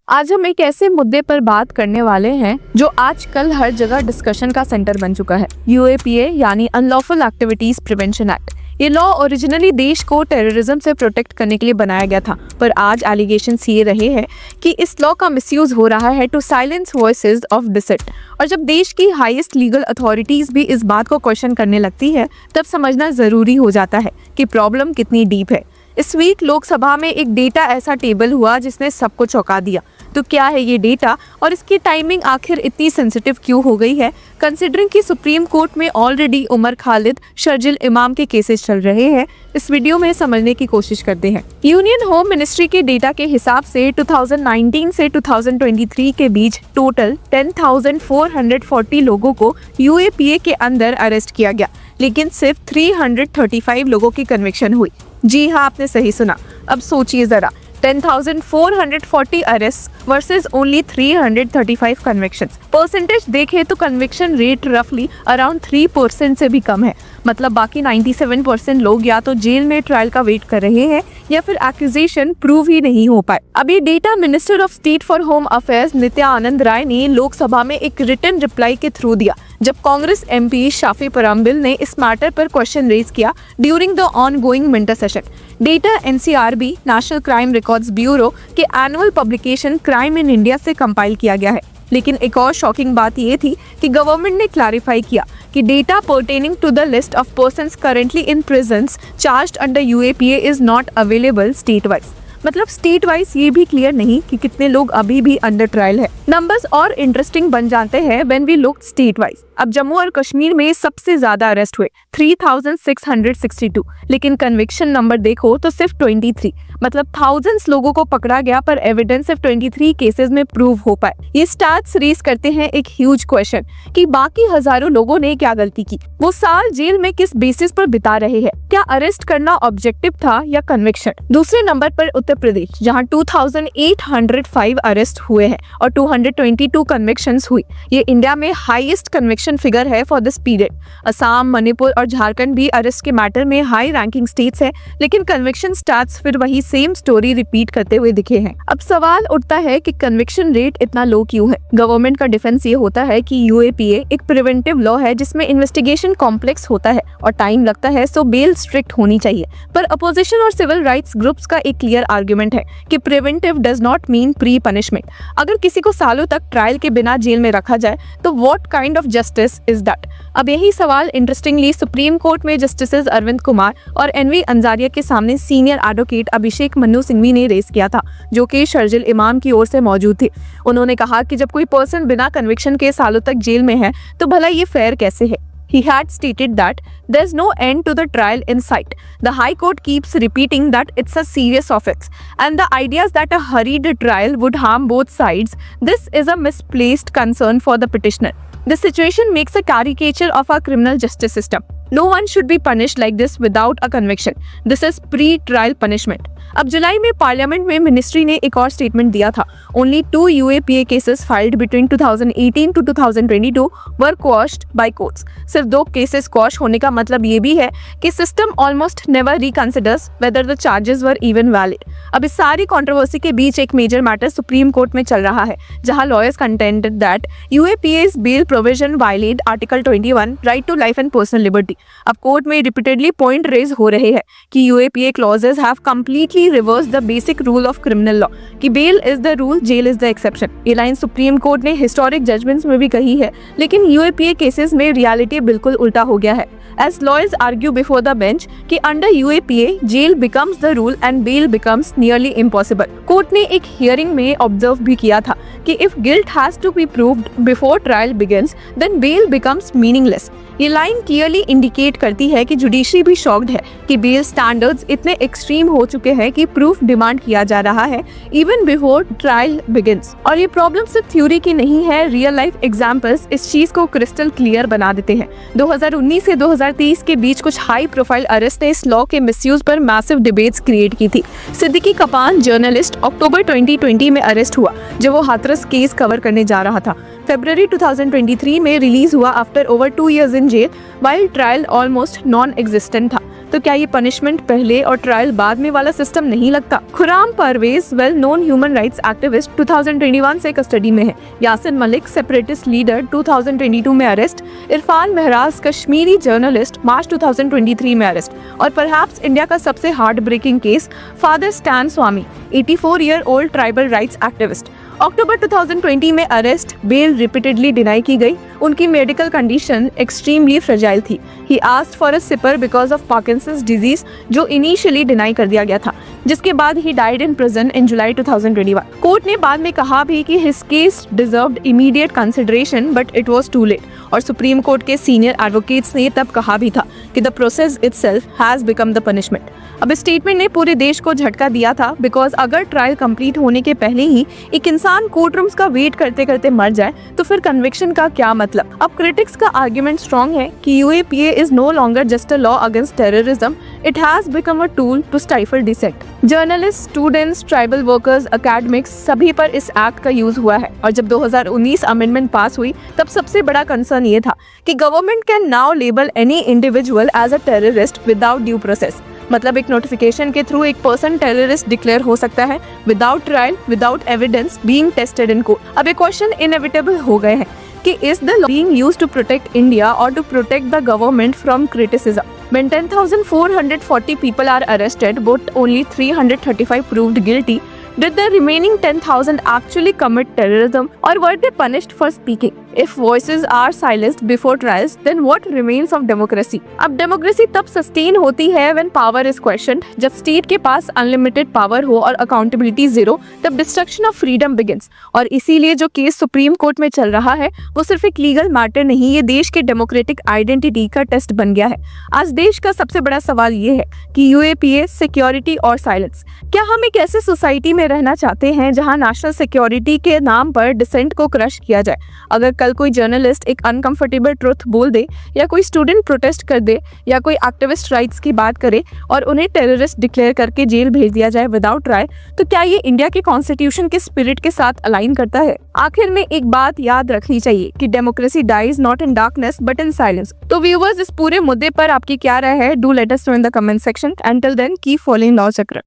आज हम एक ऐसे मुद्दे पर बात करने वाले हैं जो आजकल हर जगह डिस्कशन का सेंटर बन चुका है। यूएपीए यानी अनलॉफुल एक्टिविटीज प्रिवेंशन एक्ट। ये लॉ ओरिजिनली देश को टेररिज्म से प्रोटेक्ट करने के लिए बनाया गया था, पर आज एलिगेशंस ये रहे हैं कि इस लॉ का मिसयूज हो रहा है to silence voices of dissent. और जब देश की हाईएस्ट लीगल अथॉरिटीज भी इस बात को क्वेश्चन करने लगती है, तब समझना जरूरी हो जाता है कि प्रॉब्लम कितनी डीप है। इस वीक लोकसभा में एक डेटा ऐसा टेबल हुआ जिसने सबको चौंका दिया। तो क्या है ये डेटा और इसकी टाइमिंग आखिर इतनी सेंसिटिव क्यों हो गई है, कंसिडरिंग कि सुप्रीम कोर्ट में ऑलरेडी उमर खालिद, शर्जिल इमाम के केसेस चल रहे हैं। इस वीडियो में समझने की कोशिश करते हैं। यूनियन होम मिनिस्ट्री के डेटा के हिसाब से 2019 से 2023 के बीच टोटल 10,440 लोगों को यूएपीए के अंदर अरेस्ट किया गया, लेकिन सिर्फ 335 लोगों की कन्विक्शन हुई। जी हाँ, आपने सही सुना। अब सोचिए जरा, 10,440 arrest versus only 335 convictions. Percentage देखें तो कन्विक्शन रेट रफली अराउंड 3% से भी कम है। मतलब बाकी 97% लोग या तो जेल में ट्रायल का वेट कर रहे हैं या फिर एक्यूजेशन प्रूव ही नहीं हो पाए। अब ये data minister of state for home affairs Nityanand Rai ने लोकसभा में एक रिटन रिप्लाई के थ्रू दिया, जब कांग्रेस एमपी शाफी परामबिल ने इस मैटर पर क्वेश्चन रेज किया during the ongoing winter session. Data NCRB National Crime Records Bureau के annual publication Crime in India से कंपाइल किया गया है। लेकिन एक और शॉकिंग बात ये थी कि गवर्नमेंट ने क्लैरिफाई किया कि data pertaining to the list of persons currently in prisons charged under UAPA is not available state wise. मतलब स्टेट वाइज ये भी क्लियर नहीं कि कितने लोग अभी भी अंडर ट्रायल है। नंबर्स और इंटरेस्टिंग बन जाते हैं when we look state wise. अब जम्मू और कश्मीर में सबसे ज्यादा अरेस्ट हुए 3,662, लेकिन कन्विक्शन नंबर देखो तो सिर्फ 23। मतलब थाउजेंड्स लोगों को पकड़ा गया, पर एविडेंस सिर्फ 23 केसेस में प्रूव हो पाए। ये स्टैट्स रेज करते हैं एक ह्यूज क्वेश्चन कि बाकी हजारों लोगों ने क्या गलती की, वो साल जेल में किस बेसिस पर बिता रहे हैं, क्या अरेस्ट करना ऑब्जेक्टिव था या कन्विक्शन। दूसरे नंबर पर उत्तर प्रदेश, जहां 2,805 अरेस्ट हुए हैं और 222 कन्विक्शंस हुई। ये इंडिया में हाईएस्ट कन्विक्शन फिगर है for this period. Assam, Manipur और झारखंड भी अरेस्ट के मैटर में हाई रैंकिंग स्टेट्स है, लेकिन कन्विक्शन स्टैट्स फिर वही सेम स्टोरी रिपीट करते हुए दिखे हैं। अब सवाल उठता है कि कन्विक्शन रेट इतना लो क्यों है। गवर्नमेंट का डिफेंस ये होता है कि यूएपीए एक प्रिवेंटिव लॉ है जिसमें इन्वेस्टिगेशन कॉम्प्लेक्स होता है और टाइम लगता है, सो बेल स्ट्रिक्ट होनी चाहिए। पर अपोजिशन और सिविल राइट्स ग्रुप्स का एक क्लियर आर्गुमेंट है कि preventive does not mean pre punishment. अगर किसी को सालों तक ट्रायल के बिना जेल में रखा जाए तो what kind of justice is that. अब यही सवाल इंटरेस्टिंगली सुप्रीम कोर्ट में जस्टिसेस अरविंद कुमार और एनवी अंजारिया के सामने सीनियर एडवोकेट अभिषेक मनु सिंघवी ने रेस किया था, जो कि शर्जिल इमाम की ओर से मौजूद थे। उन्होंने कहा कि जब कोई पर्सन बिना कन्विक्शन के सालों तक जेल में है तो भला ये फेयर कैसे है। He had stated that there's no end to the trial in sight. The High Court keeps repeating that it's a serious offense, and the ideas that a hurried trial would harm both sides, this is a misplaced concern for the petitioner. This situation makes a caricature of our criminal justice system. No one should be punished like this without a conviction. This is pre-trial punishment. अब जुलाई में parliament में ministry ने एक और statement दिया था। Only 2 UAPA cases filed between 2018 to 2022 were quashed by courts. सिर्फ 2 cases quash होने का मतलब ये भी है कि system almost never reconsiders whether the charges were even valid. अब इस सारी कंट्रोवर्सी के बीच एक मेजर मैटर सुप्रीम कोर्ट में चल रहा है, जहां lawyers contended that UAPA's bail provision violate Article 21 right to life and personal liberty. अब कोर्ट में रिपीटेडली पॉइंट रेज हो रहे हैं कि UAPA clauses have completely reverse the basic rule of criminal law कि bail is the rule, jail is the exception. ये line supreme court ने historic judgments में भी कही है, लेकिन यूएपीए केसेस में रियलिटी बिल्कुल उल्टा हो गया है। As lawyers argue before the bench कि under UAPA jail becomes the rule and bail becomes nearly impossible। Court ने एक हियरिंग में ऑब्जर्व भी किया था कि if guilt has to be proved before trial begins, then bail becomes meaningless। ये line clearly indicate करती है कि जुडिशरी भी शॉक्ड है कि बेल स्टैंडर्ड्स इतने एक्सट्रीम हो चुके हैं कि प्रूफ डिमांड किया जा रहा है इवन बिफोर ट्रायल बिगिंस। और ये प्रॉब्लम सिर्फ थ्योरी की नहीं है, रियल लाइफ एग्जांपल्स इस चीज को क्रिस्टल क्लियर बना देते हैं। 2019 से 2023 के बीच कुछ हाई प्रोफाइल अरेस्ट ने इस लॉ के मिसयूज पर मैसिव डिबेट्स क्रिएट की थी। सिद्दीकी कपान जर्नलिस्ट अक्टूबर 2020 में अरेस्ट हुआ जब वो हाथरस केस कवर करने जा रहा था। फरवरी 2023 में रिलीज हुआ after over 2 years in jail, while trial almost non existent था। तो क्या ये पनिशमेंट पहले और ट्रायल बाद में वाला सिस्टम नहीं लगता? Khurram Parvez well known human rights activist 2021 से कस्टडी में है। यासिन मलिक सेपरेटिस्ट लीडर 2022 में arrest. Irfan Mehraj Kashmiri journalist March 2023 में अरेस्ट। और परहैप्स इंडिया का सबसे heart breaking case father Stan Swamy 84 year old tribal rights activist. October 2020 में अरेस्ट, बेल रिपीटेडली डिनाई की गई। उनकी मेडिकल कंडीशन एक्सट्रीमली फ्रेजाइल थी। He asked for a sipper because of Parkinson's disease, जो initially deny कर दिया गया था, जिसके बाद he died in prison in July 2021। Court ने बाद में कहा भी कि his case deserved immediate consideration but it was too late. और सुप्रीम कोर्ट के सीनियर एडवोकेट्स ने तब कहा भी था कि the process itself has become the punishment. अब इस स्टेटमेंट ने पूरे देश को झटका दिया था, बिकॉज अगर ट्रायल कंप्लीट होने के पहले ही एक इंसान कोर्ट रूम्स का वेट करते करते मर जाए तो फिर कन्विक्शन का क्या मतलब? अब क्रिटिक्स का आर्ग्यूमेंट स्ट्रॉन्ग है कि UAPA is no longer just a law against terrorism, it has become a tool to stifle dissent. Journalist, students, tribal workers, academics, सभी पर इस एक्ट का यूज हुआ है। और जब 2019 अमेंडमेंट पास हुई तब सबसे बड़ा कंसर्न ये था कि government can now label any individual as a terrorist without due process. मतलब एक नोटिफिकेशन के थ्रू एक पर्सन टेररिस्ट डिक्लेयर हो सकता है without trial, without evidence being tested in court. अब ये क्वेश्चन इनएविटेबल हो गए हैं कि is the law being used to protect India और to protect the government from criticism? When 10,440 people are arrested, but only 335 proved guilty, did the remaining 10,000 actually commit terrorism, or were they punished for speaking? If voices are silenced before trials, then what remains of democracy? अब democracy तब sustain होती है when power is questioned, जब state के पास unlimited power हो और accountability zero, तब destruction of freedom begins. और इसीलिए जो केस सुप्रीम कोर्ट में चल रहा है वो सिर्फ एक लीगल मैटर नहीं, ये देश के डेमोक्रेटिक आइडेंटिटी का टेस्ट बन गया है। आज देश का सबसे बड़ा सवाल ये है कि यूएपीए, सिक्योरिटी और साइलेंस। क्या हम एक ऐसे सोसाइटी में रहना चाहते हैं जहां नेशनल सिक्योरिटी के नाम पर डिसेंट को क्रश किया जाए? अगर कल कोई जर्नलिस्ट एक अनकंफर्टेबल ट्रुथ बोल दे, या कोई स्टूडेंट प्रोटेस्ट कर दे, या कोई एक्टिविस्ट राइट्स की बात करे और उन्हें टेररिस्ट डिक्लेयर करके जेल भेज दिया जाए विदाउट ट्रायल, तो क्या ये इंडिया के कॉन्स्टिट्यूशन के स्पिरिट के साथ अलाइन करता है? आखिर में एक बात याद रखनी चाहिए कि democracy dies not in darkness but in silence. तो व्यूअर्स, इस पूरे मुद्दे पर आपकी क्या राय है? Do let us know in the comment section. Until then, keep following Law Chakra.